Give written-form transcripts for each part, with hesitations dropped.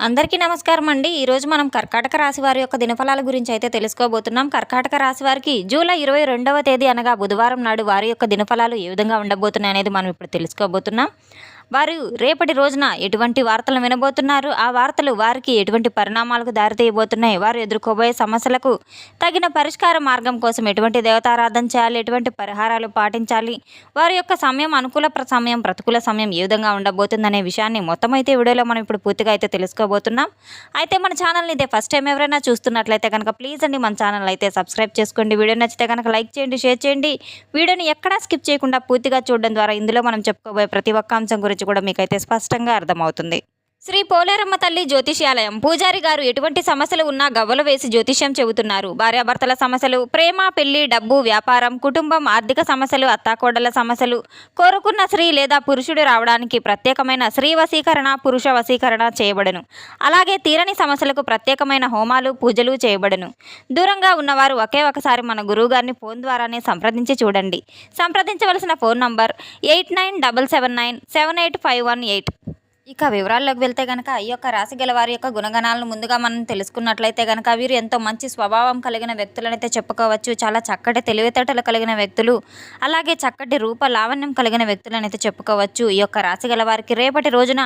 అందరికీ నమస్కారం అండి. ఈరోజు మనం కర్కాటక రాశి వారి యొక్క దినఫలాల గురించి అయితే తెలుసుకోబోతున్నాం. కర్కాటక రాశి వారికి జూలై 22వ తేదీ అనగా బుధవారం నాడు వారి యొక్క దినఫలాలు ఏ విధంగా ఉండబోతున్నాయి అనేది మనం ఇప్పుడు తెలుసుకోబోతున్నాం. వారు రేపటి రోజున ఎటువంటి వార్తలు వినబోతున్నారు, ఆ వార్తలు వారికి ఎటువంటి పరిణామాలకు దారితీయబోతున్నాయి, వారు ఎదుర్కోబోయే సమస్యలకు తగిన పరిష్కార మార్గం కోసం ఎటువంటి దేవతారాధన చేయాలి, ఎటువంటి పరిహారాలు పాటించాలి, వారి యొక్క సమయం అనుకూల సమయం ప్రతికూల సమయం ఏ విధంగా ఉండబోతుంది అనే విషయాన్ని మొత్తం అయితే వీడియోలో మనం ఇప్పుడు పూర్తిగా అయితే తెలుసుకోబోతున్నాం. అయితే మన ఛానల్ని అయితే ఫస్ట్ టైం ఎవరైనా చూస్తున్నట్లయితే కనుక ప్లీజ్ అండి మన ఛానల్ అయితే సబ్స్క్రైబ్ చేసుకోండి. వీడియో నచ్చితే కనుక లైక్ చేయండి, షేర్ చేయండి. వీడియోని ఎక్కడా స్కిప్ చేయకుండా పూర్తిగా చూడడం ద్వారా ఇందులో మనం చెప్పుకోబోయే ప్రతి ఒక్క అంశం గురించి కూడా మీకైతే స్పష్టంగా అర్థమవుతుంది. శ్రీ పోలేరమ్మ తల్లి జ్యోతిష్యాలయం పూజారి గారు ఎటువంటి సమస్యలు ఉన్నా గవ్వలు వేసి జ్యోతిష్యం చెబుతున్నారు. భార్యాభర్తల సమస్యలు, ప్రేమ, పెళ్లి, డబ్బు, వ్యాపారం, కుటుంబం, ఆర్థిక సమస్యలు, అత్తాకోడళ్ల సమస్యలు, కోరుకున్న స్త్రీ లేదా పురుషుడు రావడానికి ప్రత్యేకమైన స్త్రీ వశీకరణ, పురుష వశీకరణ చేయబడును. అలాగే తీరని సమస్యలకు ప్రత్యేకమైన హోమాలు, పూజలు చేయబడును. దూరంగా ఉన్నవారు ఒకే ఒకసారి మన గురువు గారిని ఫోన్ ద్వారానే సంప్రదించి చూడండి. సంప్రదించవలసిన ఫోన్ నంబర్ 8977978518. ఇక వివరాల్లోకి వెళ్తే కనుక ఈ యొక్క రాశి గల వారి యొక్క గుణగణాలను ముందుగా మనం తెలుసుకున్నట్లయితే కనుక వీరు ఎంతో మంచి స్వభావం కలిగిన వ్యక్తులనైతే చెప్పుకోవచ్చు. చాలా చక్కటి తెలివితేటలు కలిగిన వ్యక్తులు, అలాగే చక్కటి రూప లావణ్యం కలిగిన వ్యక్తులనైతే చెప్పుకోవచ్చు. ఈ యొక్క రాశి గల వారికి రేపటి రోజున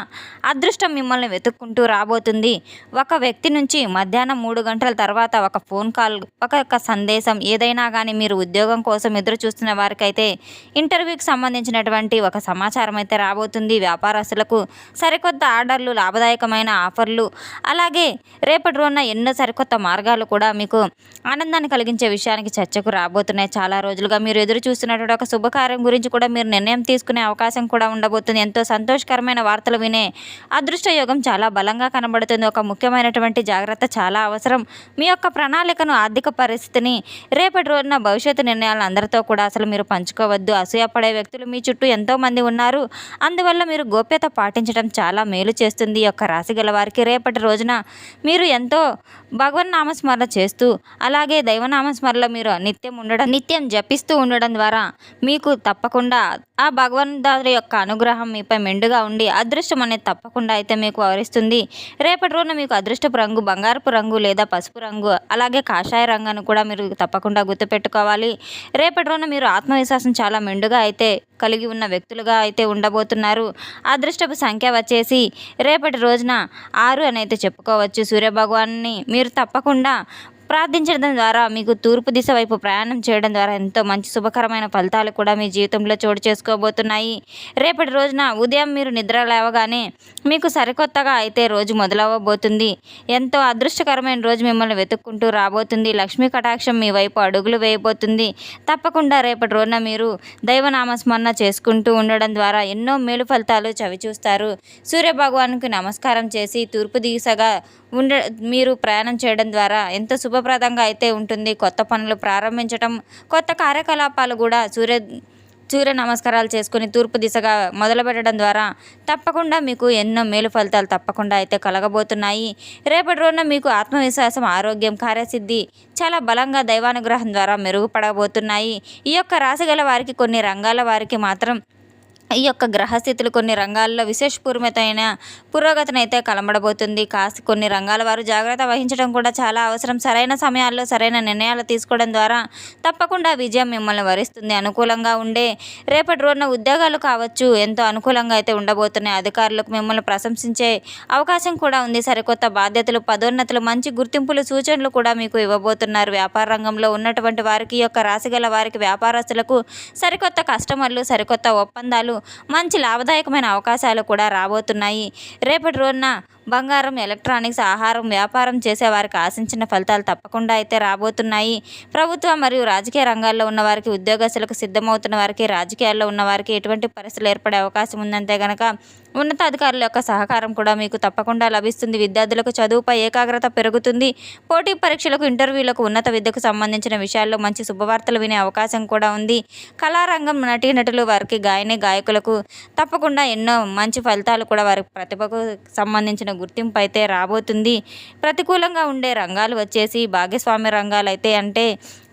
అదృష్టం మిమ్మల్ని వెతుక్కుంటూ రాబోతుంది. ఒక వ్యక్తి నుంచి మధ్యాహ్నం 3 గంటల తర్వాత ఒక ఫోన్ కాల్, ఒక సందేశం ఏదైనా కానీ మీరు ఉద్యోగం కోసం ఎదురు చూస్తున్న వారికైతే ఇంటర్వ్యూకి సంబంధించినటువంటి ఒక సమాచారం అయితే రాబోతుంది. వ్యాపారస్తులకు సరికొత్త ఆర్డర్లు, లాభదాయకమైన ఆఫర్లు, అలాగే రేపటి రోజున ఎన్నో సరికొత్త మార్గాలు కూడా మీకు ఆనందాన్ని కలిగించే విషయానికి చర్చకు రాబోతున్నాయి. చాలా రోజులుగా మీరు ఎదురు చూస్తున్నటువంటి ఒక శుభకార్యం గురించి కూడా మీరు నిర్ణయం తీసుకునే అవకాశం కూడా ఉండబోతుంది. ఎంతో సంతోషకరమైన వార్తలు వినే అదృష్ట యోగం చాలా బలంగా కనబడుతుంది. ఒక ముఖ్యమైనటువంటి జాగ్రత్త చాలా అవసరం. మీ యొక్క ప్రణాళికను, ఆర్థిక పరిస్థితిని, రేపటి రోజున భవిష్యత్తు నిర్ణయాలను అందరితో కూడా అసలు మీరు పంచుకోవద్దు. అసూయపడే వ్యక్తులు మీ చుట్టూ ఎంతోమంది ఉన్నారు. అందువల్ల మీరు గోప్యత పాటించడం చాలా మేలు చేస్తుంది. ఈ యొక్క రాశి గల వారికి రేపటి రోజున మీరు ఎంతో భగవన్ నామస్మరణ చేస్తూ, అలాగే దైవనామస్మరణలో మీరు నిత్యం జపిస్తూ ఉండడం ద్వారా మీకు తప్పకుండా ఆ భగవంతుడి యొక్క అనుగ్రహం మీపై మెండుగా ఉండి అదృష్టం అనేది తప్పకుండా అయితే మీకు వరిస్తుంది. రేపటి రోజున మీకు అదృష్టపు రంగు బంగారపు రంగు లేదా పసుపు రంగు, అలాగే కాషాయ రంగును కూడా మీరు తప్పకుండా గుర్తుపెట్టుకోవాలి. రేపటి రోజున మీరు ఆత్మవిశ్వాసం చాలా మెండుగా అయితే కలిగి ఉన్న వ్యక్తులుగా అయితే ఉండబోతున్నారు. అదృష్టపు సంఖ్య వచ్చేసి రేపటి రోజున 6 అని అయితే చెప్పుకోవచ్చు. సూర్యభగవాన్ని మీరు తప్పకుండా ప్రార్థించడం ద్వారా మీకు తూర్పు దిశ వైపు ప్రయాణం చేయడం ద్వారా ఎంతో మంచి శుభకరమైన ఫలితాలు కూడా మీ జీవితంలో చోటు చేసుకోబోతున్నాయి. రేపటి రోజున ఉదయం మీరు నిద్ర లేవగానే మీకు సరికొత్తగా అయితే రోజు మొదలవ్వబోతుంది. ఎంతో అదృష్టకరమైన రోజు మిమ్మల్ని వెతుక్కుంటూ రాబోతుంది. లక్ష్మీ కటాక్షం మీ వైపు అడుగులు వేయబోతుంది. తప్పకుండా రేపటి రోజున మీరు దైవనామస్మరణ చేసుకుంటూ ఉండడం ద్వారా ఎన్నో మేలు ఫలితాలు చవిచూస్తారు. సూర్యభగవానునికి నమస్కారం చేసి తూర్పు దిశగా మీరు ప్రయాణం చేయడం ద్వారా ఎంతో శుభప్రదంగా అయితే ఉంటుంది. కొత్త పనులు ప్రారంభించడం, కొత్త కార్యకలాపాలు కూడా సూర్య నమస్కారాలు చేసుకుని తూర్పు దిశగా మొదలుపెట్టడం ద్వారా తప్పకుండా మీకు ఎన్నో మేలు ఫలితాలు తప్పకుండా అయితే కలగబోతున్నాయి. రేపటి రోజున మీకు ఆత్మవిశ్వాసం, ఆరోగ్యం, కార్యసిద్ధి చాలా బలంగా దైవానుగ్రహం ద్వారా మెరుగుపడబోతున్నాయి. ఈ యొక్క రాశి గల వారికి కొన్ని రంగాల వారికి మాత్రం ఈ యొక్క గ్రహస్థితులు కొన్ని రంగాల్లో విశేషపూర్వమైన పురోగతిని అయితే కనబడబోతుంది. కొన్ని రంగాల వారు జాగ్రత్త వహించడం కూడా చాలా అవసరం. సరైన సమయాల్లో సరైన నిర్ణయాలు తీసుకోవడం ద్వారా తప్పకుండా విజయం మిమ్మల్ని వరిస్తుంది. అనుకూలంగా ఉండే రేపటి రోజున ఉద్యోగాలు కావచ్చు ఎంతో అనుకూలంగా అయితే ఉండబోతున్నాయి. అధికారులకు మిమ్మల్ని ప్రశంసించే అవకాశం కూడా ఉంది. సరికొత్త బాధ్యతలు, పదోన్నతులు, మంచి గుర్తింపులు, సూచనలు కూడా మీకు ఇవ్వబోతున్నారు. వ్యాపార రంగంలో ఉన్నటువంటి వారికి, ఈ యొక్క రాశి గల వారికి, వ్యాపారస్తులకు సరికొత్త కస్టమర్లు, సరికొత్త ఒప్పందాలు, మంచి లాభదాయకమైన అవకాశాలు కూడా రాబోతున్నాయి. రేపటి రోజున బంగారం, ఎలక్ట్రానిక్స్, ఆహారం వ్యాపారం చేసే వారికి ఆశించిన ఫలితాలు తప్పకుండా అయితే రాబోతున్నాయి. ప్రభుత్వ మరియు రాజకీయ రంగాల్లో ఉన్న వారికి, ఉద్యోగస్తులకు సిద్ధమవుతున్న వారికి, రాజకీయాల్లో ఉన్న వారికి ఎటువంటి పరిస్థితులు ఏర్పడే అవకాశం ఉందంటే కనుక ఉన్నతాధికారుల యొక్క సహకారం కూడా మీకు తప్పకుండా లభిస్తుంది. విద్యార్థులకు చదువుపై ఏకాగ్రత పెరుగుతుంది. పోటీ పరీక్షలకు, ఇంటర్వ్యూలకు, ఉన్నత విద్యకు సంబంధించిన విషయాల్లో మంచి శుభవార్తలు వినే అవకాశం కూడా ఉంది. కళారంగం, నటీనటులు వారికి, గాయకులకు తప్పకుండా ఎన్నో మంచి ఫలితాలు కూడా వారి ప్రతిభకు సంబంధించిన గుర్తింపు అయితే రాబోతుంది. ప్రతికూలంగా ఉండే రంగాలు వచ్చేసి భాగస్వామ్య రంగాలు అయితే అంటే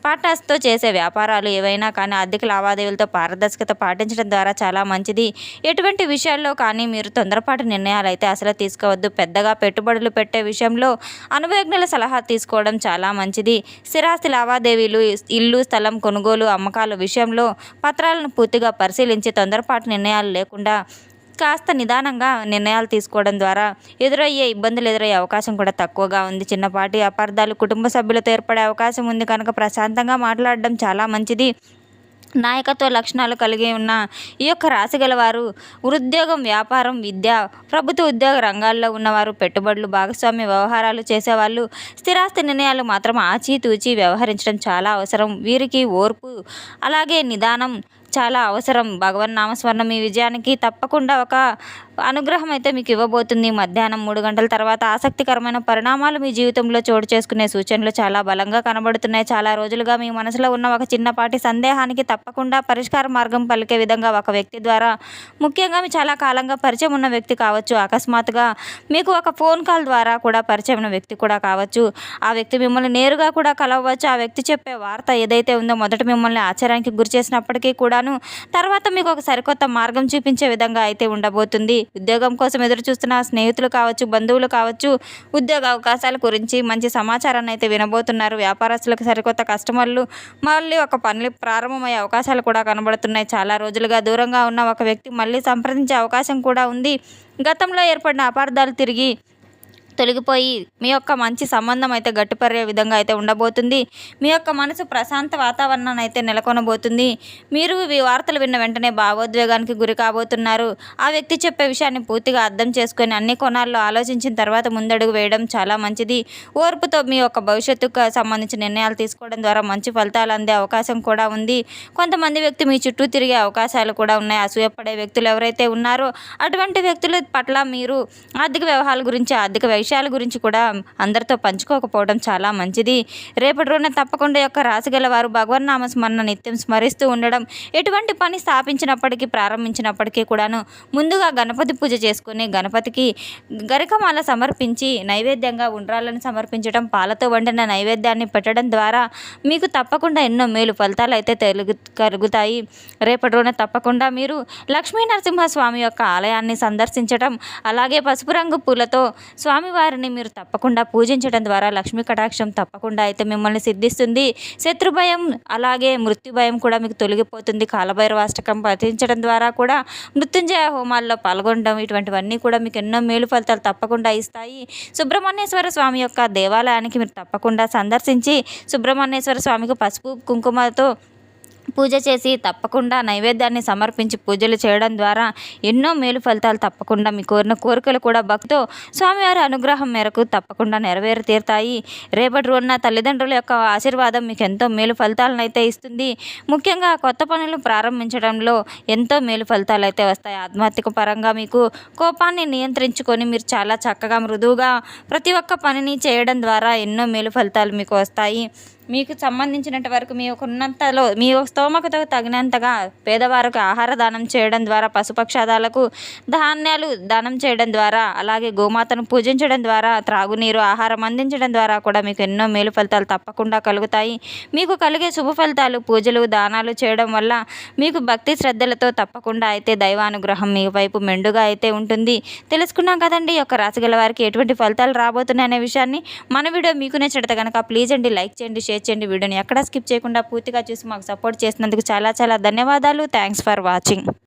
పార్ట్నర్స్తో చేసే వ్యాపారాలు ఏవైనా కానీ ఆర్థిక లావాదేవీలతో పారదర్శకత పాటించడం ద్వారా చాలా మంచిది. ఎటువంటి విషయాల్లో కానీ మీరు తొందరపాటు నిర్ణయాలు అయితే అసలు తీసుకోవద్దు. పెద్దగా పెట్టుబడులు పెట్టే విషయంలో అనుభవజ్ఞుల సలహా తీసుకోవడం చాలా మంచిది. స్థిరాస్తి లావాదేవీలు, ఇల్లు స్థలం కొనుగోలు అమ్మకాల విషయంలో పత్రాలను పూర్తిగా పరిశీలించి తొందరపాటు నిర్ణయాలు లేకుండా కాస్త నిదానంగా నిర్ణయాలు తీసుకోవడం ద్వారా ఇబ్బందులు ఎదురయ్యే అవకాశం కూడా తక్కువగా ఉంది. చిన్నపాటి అపార్థాలు కుటుంబ సభ్యులతో ఏర్పడే అవకాశం ఉంది కనుక ప్రశాంతంగా మాట్లాడడం చాలా మంచిది. నాయకత్వ లక్షణాలు కలిగి ఉన్న ఈ యొక్క రాశి గలవారు ఉద్యోగం, వ్యాపారం, విద్య, ప్రభుత్వ ఉద్యోగ రంగాల్లో ఉన్నవారు, పెట్టుబడులు, భాగస్వామ్య వ్యవహారాలు చేసేవాళ్ళు, స్థిరాస్తి నిర్ణయాలు మాత్రం ఆచితూచి వ్యవహరించడం చాలా అవసరం. వీరికి ఓర్పు అలాగే నిదానం చాలా అవసరం. భగవన్నామస్మరణం మీ విజయానికి తప్పకుండా ఒక అనుగ్రహం అయితే మీకు ఇవ్వబోతుంది. మధ్యాహ్నం 3 గంటల తర్వాత ఆసక్తికరమైన పరిణామాలు మీ జీవితంలో చోటు చేసుకునే సూచనలు చాలా బలంగా కనబడుతున్నాయి. చాలా రోజులుగా మీ మనసులో ఉన్న ఒక చిన్నపాటి సందేహానికి తప్పకుండా పరిష్కార మార్గం పలికే విధంగా ఒక వ్యక్తి ద్వారా, ముఖ్యంగా మీ చాలా కాలంగా పరిచయం ఉన్న వ్యక్తి కావచ్చు, అకస్మాత్తుగా మీకు ఒక ఫోన్ కాల్ ద్వారా కూడా పరిచయం ఉన్న వ్యక్తి కూడా కావచ్చు. ఆ వ్యక్తి మిమ్మల్ని నేరుగా కూడా కలవచ్చు. ఆ వ్యక్తి చెప్పే వార్త ఏదైతే ఉందో మొదట మిమ్మల్ని ఆశ్చర్యానికి గురి చేసినప్పటికీ కూడాను తర్వాత మీకు ఒక సరికొత్త మార్గం చూపించే విధంగా అయితే ఉండబోతుంది. ఉద్యోగం కోసం ఎదురు చూస్తున్న స్నేహితులు కావచ్చు, బంధువులు కావచ్చు, ఉద్యోగ అవకాశాల గురించి మంచి సమాచారాన్ని అయితే వినబోతున్నారు. వ్యాపారస్తులకు సరికొత్త కస్టమర్లు మళ్ళీ ఒక పనులు ప్రారంభమయ్యే అవకాశాలు కూడా కనబడుతున్నాయి. చాలా రోజులుగా దూరంగా ఉన్న ఒక వ్యక్తి మళ్ళీ సంప్రదించే అవకాశం కూడా ఉంది. గతంలో ఏర్పడిన అపార్థాలు తిరిగి తొలగిపోయి మీ యొక్క మంచి సంబంధం అయితే గట్టిపడే విధంగా అయితే ఉండబోతుంది. మీ యొక్క మనసు ప్రశాంత వాతావరణాన్ని అయితే నెలకొనబోతుంది. మీరు ఈ వార్తలు విన్న వెంటనే భావోద్వేగానికి గురి కాబోతున్నారు. ఆ వ్యక్తి చెప్పే విషయాన్ని పూర్తిగా అర్థం చేసుకొని అన్ని కోణాల్లో ఆలోచించిన తర్వాత ముందడుగు వేయడం చాలా మంచిది. ఓర్పుతో మీ యొక్క భవిష్యత్తుకు సంబంధించిన నిర్ణయాలు తీసుకోవడం ద్వారా మంచి ఫలితాలు అందే అవకాశం కూడా ఉంది. కొంతమంది వ్యక్తి మీ చుట్టూ తిరిగే అవకాశాలు కూడా ఉన్నాయి. అసూయపడే వ్యక్తులు ఎవరైతే ఉన్నారో అటువంటి వ్యక్తుల పట్ల మీరు ఆర్థిక వ్యవహారాల గురించి, ఆర్థిక విషయాల గురించి కూడా అందరితో పంచుకోకపోవడం చాలా మంచిది. రేపటి రోజున తప్పకుండా యొక్క రాశి గల వారు భగవన్నామ స్మరణ నిత్యం స్మరిస్తూ ఉండడం, ఎటువంటి పని స్థాపించినప్పటికీ ప్రారంభించినప్పటికీ కూడాను ముందుగా గణపతి పూజ చేసుకుని గణపతికి గరికమాల సమర్పించి నైవేద్యంగా ఉండ్రాలను సమర్పించడం, పాలతో వండిన నైవేద్యాన్ని పెట్టడం ద్వారా మీకు తప్పకుండా ఎన్నో మేలు ఫలితాలు అయితే కలుగుతాయి. రేపటి రోజున తప్పకుండా మీరు లక్ష్మీ నరసింహస్వామి యొక్క ఆలయాన్ని సందర్శించడం, అలాగే పసుపు రంగు పూలతో స్వామివారిని మీరు తప్పకుండా పూజించడం ద్వారా లక్ష్మీ కటాక్షం తప్పకుండా అయితే మిమ్మల్ని సిద్ధిస్తుంది. శత్రు భయం అలాగే మృత్యు భయం కూడా మీకు తొలగిపోతుంది. కాలభైరవాష్టకం పఠించడం ద్వారా కూడా, మృత్యుంజయ హోమాల్లో పాల్గొనడం, ఇటువంటివన్నీ కూడా మీకు ఎన్నో మేలు ఫలితాలు తప్పకుండా ఇస్తాయి. సుబ్రహ్మణ్యేశ్వర స్వామి యొక్క దేవాలయానికి మీరు తప్పకుండా సందర్శించి సుబ్రహ్మణ్యేశ్వర స్వామికి పసుపు కుంకుమతో పూజ చేసి తప్పకుండా నైవేద్యాన్ని సమర్పించి పూజలు చేయడం ద్వారా ఎన్నో మేలు ఫలితాలు తప్పకుండా మీ కోరిన కోరికలు కూడా భక్తితో స్వామివారి అనుగ్రహం మేరకు తప్పకుండా తీరుతాయి. రేపటి రోజున తల్లిదండ్రుల యొక్క ఆశీర్వాదం మీకు ఎంతో మేలు ఫలితాలను అయితే ఇస్తుంది. ముఖ్యంగా కొత్త పనులు ప్రారంభించడంలో ఎంతో మేలు ఫలితాలు అయితే వస్తాయి. ఆధ్యాత్మిక పరంగా మీకు కోపాన్ని నియంత్రించుకొని మీరు చాలా చక్కగా మృదువుగా ప్రతి ఒక్క పనిని చేయడం ద్వారా ఎన్నో మేలు ఫలితాలు మీకు వస్తాయి. మీకు సంబంధించినంత వరకు మీ ఉన్నంతలో మీ స్తోమతకు తగినంతగా పేదవారికి ఆహార దానం చేయడం ద్వారా, పశుపక్షాదాలకు ధాన్యాలు దానం చేయడం ద్వారా, అలాగే గోమాతను పూజించడం ద్వారా, త్రాగునీరు ఆహారం అందించడం ద్వారా కూడా మీకు ఎన్నో మేలు ఫలితాలు తప్పకుండా కలుగుతాయి. మీకు కలిగే శుభ ఫలితాలు పూజలు దానాలు చేయడం వల్ల మీకు భక్తి శ్రద్ధలతో తప్పకుండా అయితే దైవానుగ్రహం మీ వైపు మెండుగా అయితే ఉంటుంది. తెలుసుకున్నాం కదండి ఈ యొక్క రాశి గల వారికి ఎటువంటి ఫలితాలు రాబోతున్నాయి అనే విషయాన్ని. మన వీడియో మీకు నచ్చితే కనుక ప్లీజ్ అండి లైక్ చేయండి, షేర్ చేయండి. వీడియోని ఎక్కడ స్కిప్ చేయకుండా పూర్తిగా చూసి మాకు సపోర్ట్ చేసినందుకు చాలా చాలా ధన్యవాదాలు. Thanks for watching.